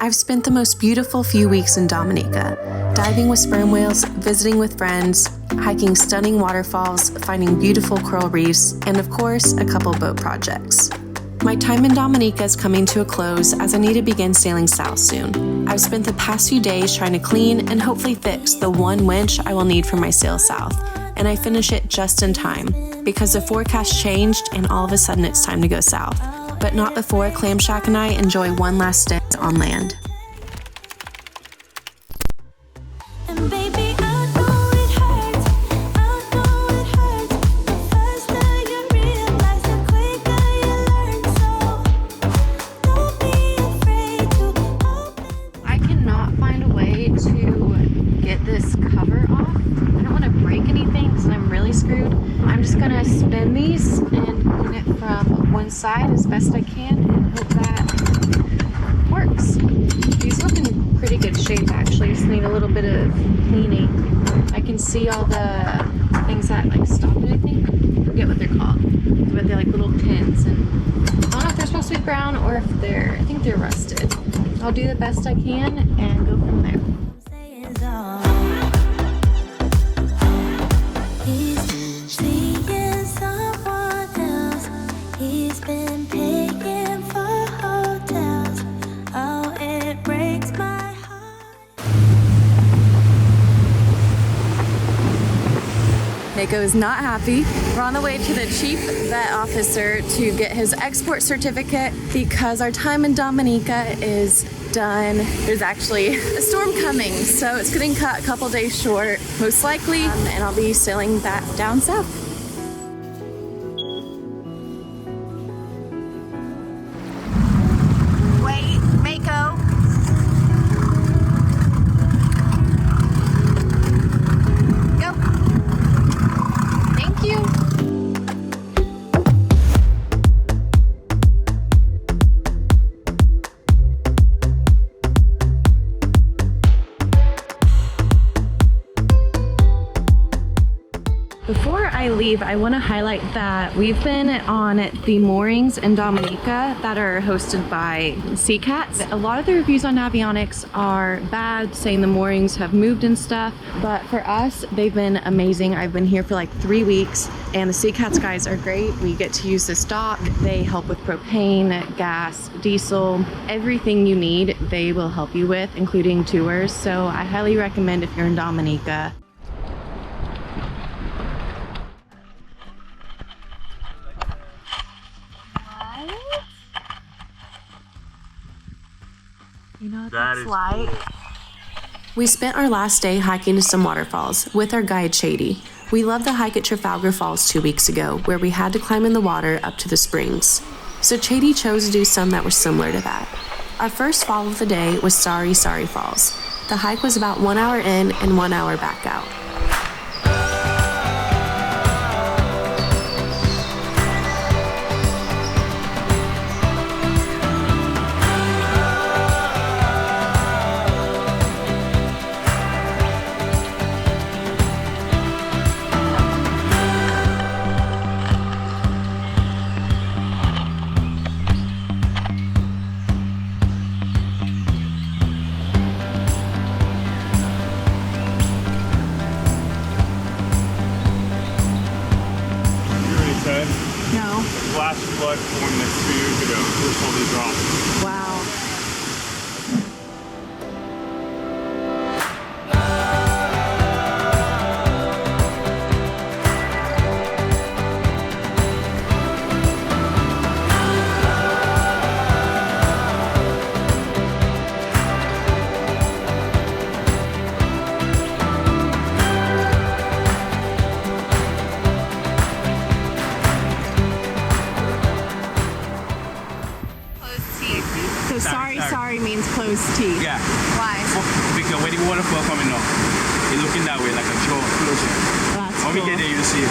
I've spent the most beautiful few weeks in Dominica, diving with sperm whales, visiting with friends, hiking stunning waterfalls, finding beautiful coral reefs, and of course, a couple boat projects. My time in Dominica is coming to a close as I need to begin sailing south soon. I've spent the past few days trying to clean and hopefully fix the one winch I will need for my sail south, and I finish it just in time because the forecast changed and all of a sudden it's time to go south. But not before Clam Shack and I enjoy one last stint on land. I cannot find a way to get this cover off. I don't want to break anything because I'm really screwed. I'm just gonna spin these and clean it from one side as best I can and hope that works. These look in pretty good shape actually, just need a little bit of cleaning. I can see all the things that like stop it, I think. I forget what they're called, but they're like little pins, and I don't know if they're supposed to be brown or if I think they're rusted. I'll do the best I can and go from there. Mako is not happy. We're on the way to the chief vet officer to get his export certificate because our time in Dominica is done. There's actually a storm coming, so it's getting cut a couple days short, most likely, and I'll be sailing back down south. Wait, Mako. Before I leave, I want to highlight that we've been on the moorings in Dominica that are hosted by Sea Cats. A lot of the reviews on Navionics are bad, saying the moorings have moved and stuff, but for us, they've been amazing. I've been here for like 3 weeks, and the Sea Cats guys are great. We get to use this dock. They help with propane, gas, diesel, everything you need, they will help you with, including tours. So I highly recommend if you're in Dominica. You know what that's like? We spent our last day hiking to some waterfalls with our guide Shady. We loved the hike at Trafalgar Falls 2 weeks ago, where we had to climb in the water up to the springs. So Shady chose to do some that were similar to that. Our first fall of the day was Sorry Falls. The hike was about 1 hour in and 1 hour back out. Flash flood formed like 2 years ago. It totally dropped. Wow. So sorry means closed teeth. Yeah. Why? Because when the waterfall coming up, it's looking that way like a jaw closing. That's When we get there, you'll see it.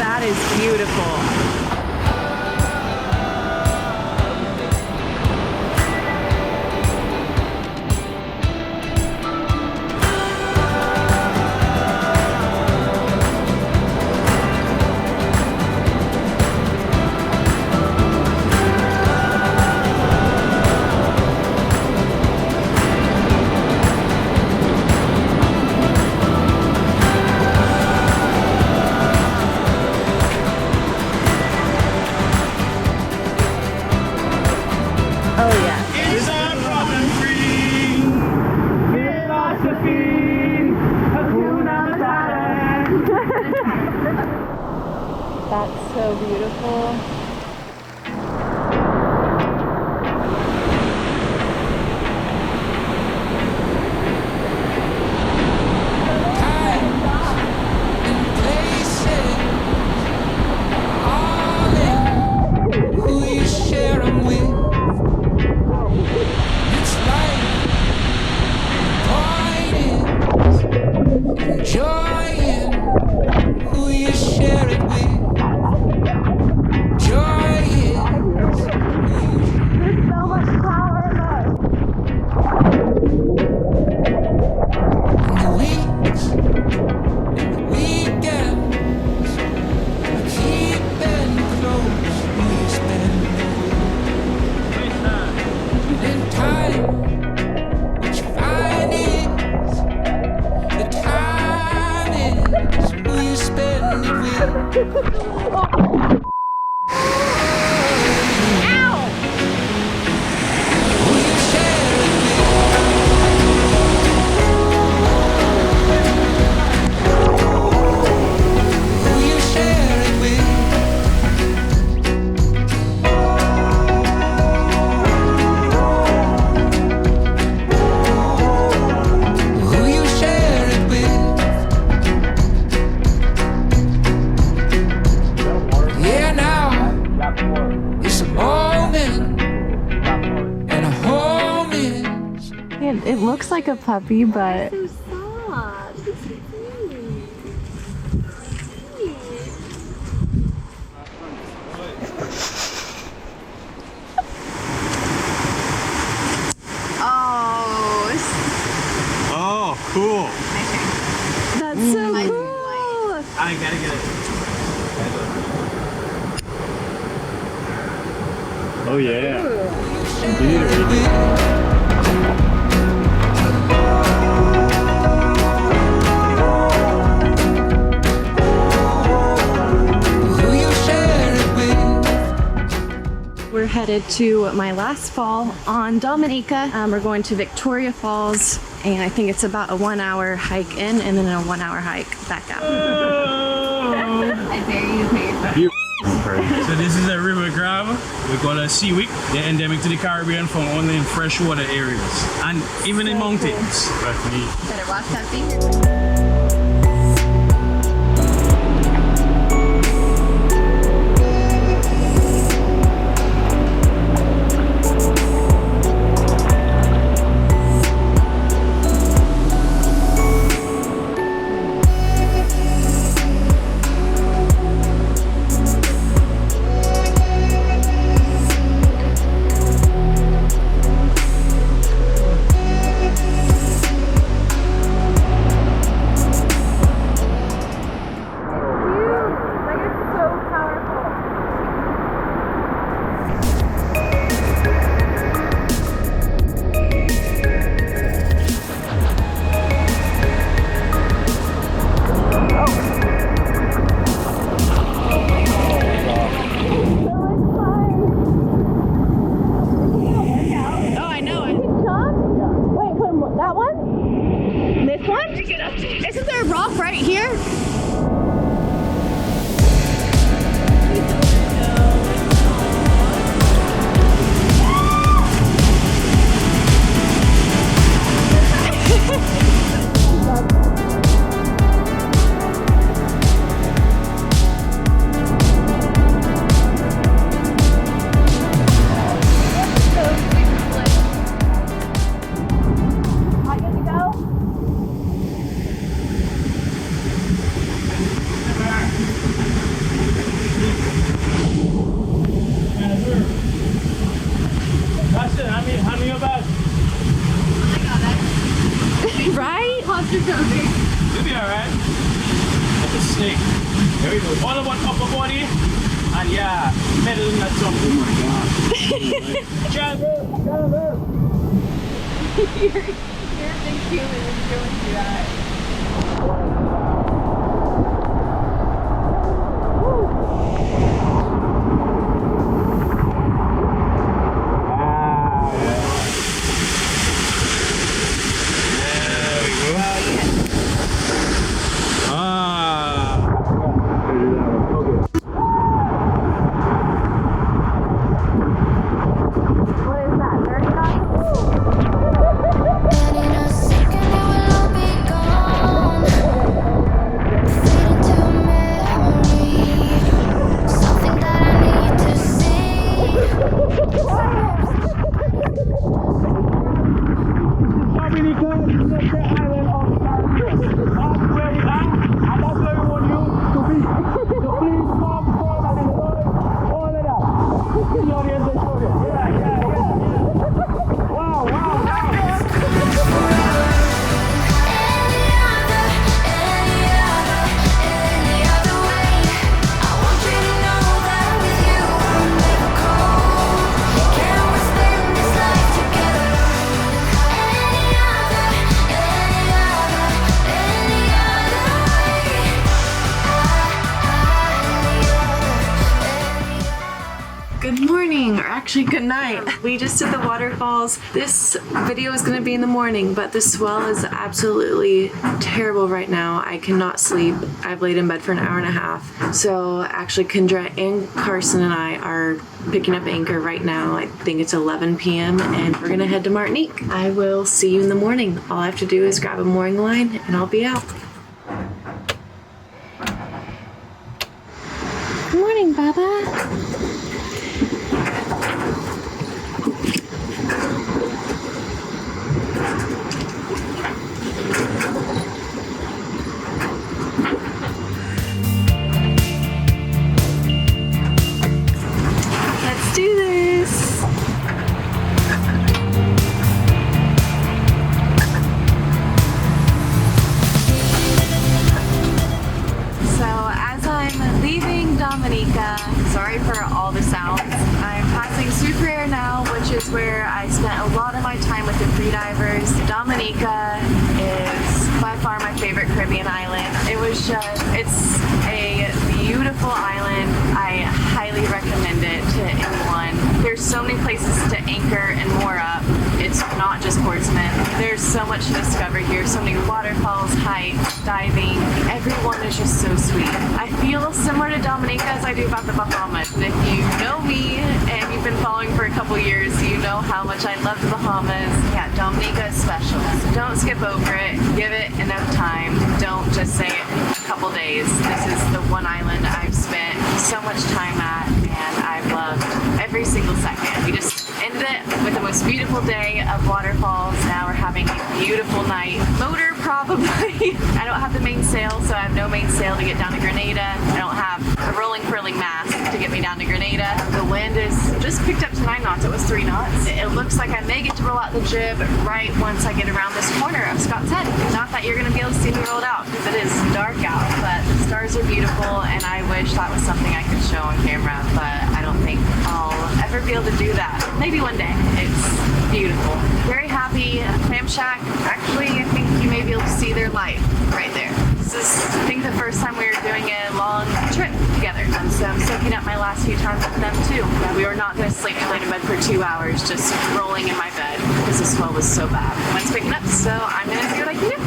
That is beautiful. beautiful. It looks like a puppy, but So soft. It's so cute. Oh, cool. that's so cool. I gotta get it. Oh yeah. Beautiful. We're headed to my last fall on Dominica. We're going to Victoria Falls, and I think it's about a 1 hour hike in and then a 1 hour hike back out. I dare you to pay your So this is a river crab. We call it seaweed. They're endemic to the Caribbean, found only in freshwater areas and even in mountains. That's neat. Better watch that finger. Isn't there a rock right here? Right? Claustrophobic. You'll be alright. Like a snake. There we go. All about upper body. And yeah, middle in that jump. Oh my god. Jump! You're a big human and going through that. actually good night. We just did the waterfalls. This video is going to be in the morning, but the swell is absolutely terrible right now. I cannot sleep. I've laid in bed for an hour and a half. So actually Kendra and Carson and I are picking up anchor right now. I think it's 11 p.m. and we're going to head to Martinique. I will see you in the morning. All I have to do is grab a mooring line and I'll be out. Good morning, Baba. Let's do this. So as I'm leaving Dominica, sorry for all the sounds, I'm passing Super now, which is where I spent a lot of my time with the freedivers. Dominica is by far my favorite Caribbean island. It's a beautiful island. I highly recommend it to anyone. There's so many places to anchor and moor up. It's not just Portsmouth. There's so much to discover here. So many waterfalls, hikes, diving. Everyone is just so sweet. I feel similar to Dominica as I do about the Bahamas. And if you know me and you've been following for a couple years, you know how much I love the Bahamas. Yeah, Dominica is special. So don't skip over it. Give it enough time. Don't just say a couple days. This is the one island I've spent so much time at and I've loved every single second. We just ended it with the most beautiful day of waterfalls. Now we're having a beautiful night. Motor probably. I don't have the mainsail, so I have no mainsail to get down to Grenada. I don't have a rolling curling mast to get me down to Grenada. The wind is just picked up to 9 knots. It was 3 knots. It looks like I may get to roll out the jib right once I get around this corner of Scott's Head. Not that you're going to be able to see me roll it out because it is dark out, but the stars are beautiful and I wish that was something I could show on camera, but I don't think I'll ever be able to do that. Maybe one day. It's beautiful. Very happy. Clam Shack. Actually, I think you may be able to see their light right there. This is, I think, the first time we were doing a long trip together. And so I'm soaking up my last few times with them too. We were not going to sleep. I laid in bed for 2 hours just rolling in my bed because the swell was so bad. Wind's picking up, so I'm going to see what I can do.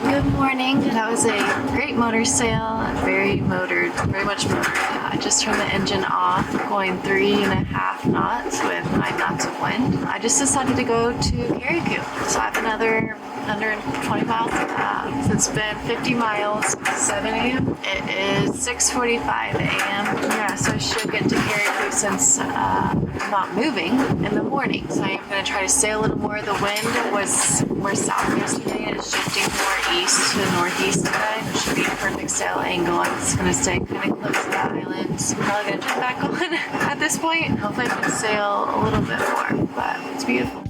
Good morning. That was a great motor sail, very much motored. I just turned the engine off, going 3.5 knots with 9 knots of wind. I just decided to go to Carriacou, so I have another 120 miles. So it's been 50 miles, 7 a.m. It is 6:45 a.m. Yeah, so I should get to Carriacou since I'm not moving in the morning. So I'm going to try to stay a little more. The wind was more south yesterday and it's shifting more east to northeast today. It should be a perfect sail angle. I'm just going to stay kind of close to the islands. I'm probably going to turn back on at this point. Hopefully I can sail a little bit more, but it's beautiful.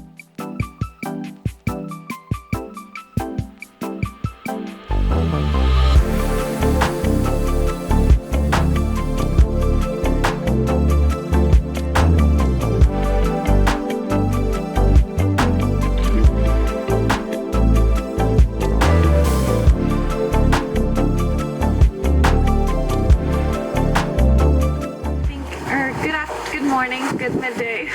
Good midday.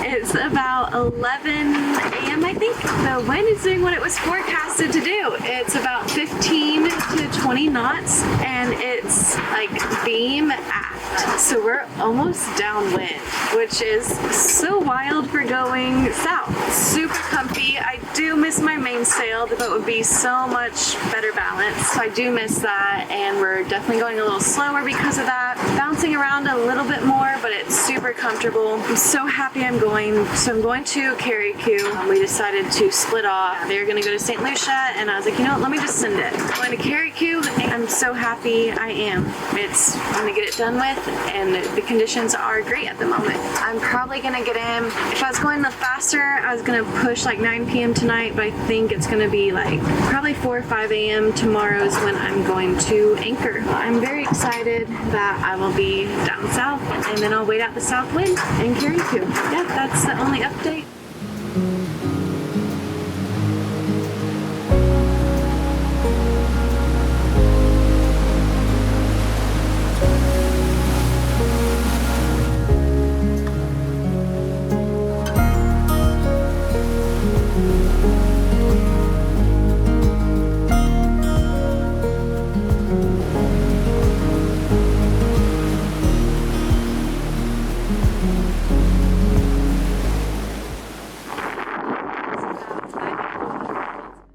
It's about 11 a.m. I think. The wind is doing what it was forecasted to do. It's about 15 to 20 knots and it's like beam aft. So we're almost downwind, which is so wild for going south. Super comfy. I do miss my mainsail. The boat would be so much better balanced. So I do miss that and we're definitely going a little slower because of that. Bouncing around a little bit more, but it's super super comfortable. I'm so happy I'm going. So I'm going to Carriacou. We decided to split off. They were gonna go to St. Lucia, and I was like, you know what, let me just send it. I'm going to Carriacou, and I'm so happy I am. I'm gonna get it done with, and the conditions are great at the moment. I'm probably gonna get in. If I was going faster, I was gonna push like 9 p.m. tonight, but I think it's gonna be like probably 4 or 5 a.m. tomorrow is when I'm going to anchor. I'm very excited that I will be down south, and then I'll wait out the south wind and Carriacou. Yeah, that's the only update.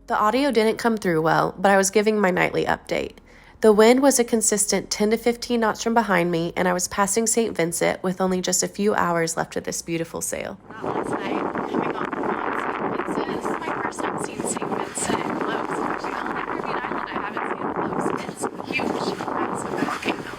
The audio didn't come through well, but I was giving my nightly update. The wind was a consistent 10 to 15 knots from behind me, and I was passing St. Vincent with only just a few hours left of this beautiful sail. Last night, coming off of St. Vincent. This is my first time seeing St. Vincent close. It's actually the only Caribbean island I haven't seen close. It's huge. Massive. Okay, no.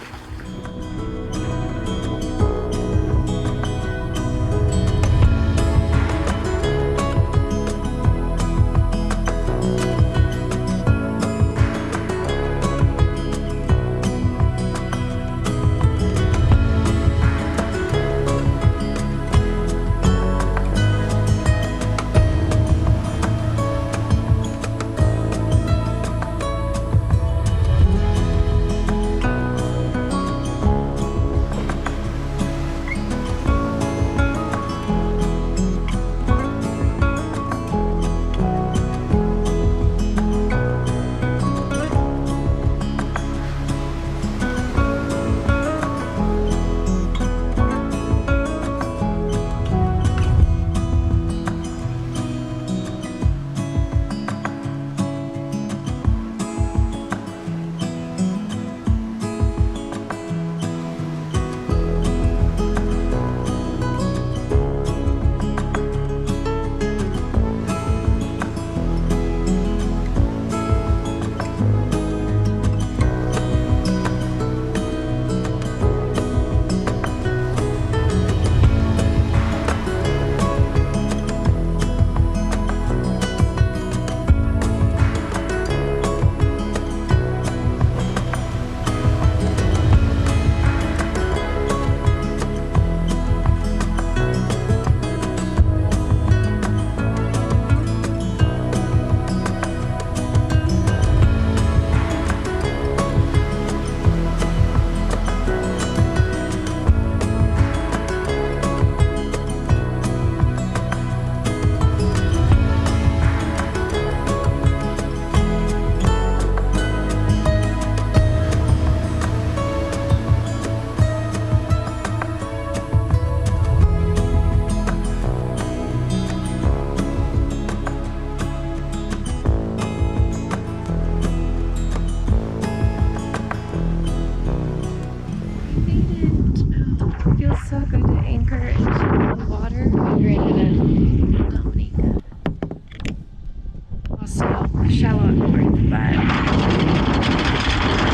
shallow up north, but I'm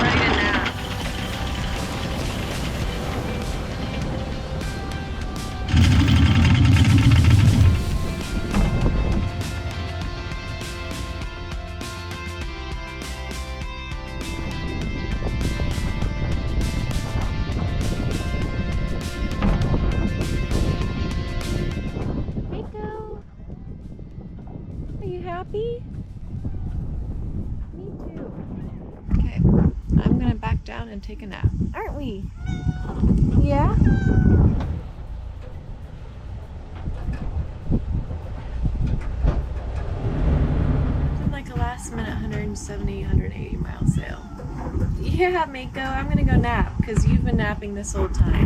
ready to nap. Mako, are you happy? Me too. Okay, I'm gonna back down and take a nap. Aren't we? Yeah? Did like a last minute 170, 180 mile sail. Yeah, Mako, I'm gonna go nap because you've been napping this whole time.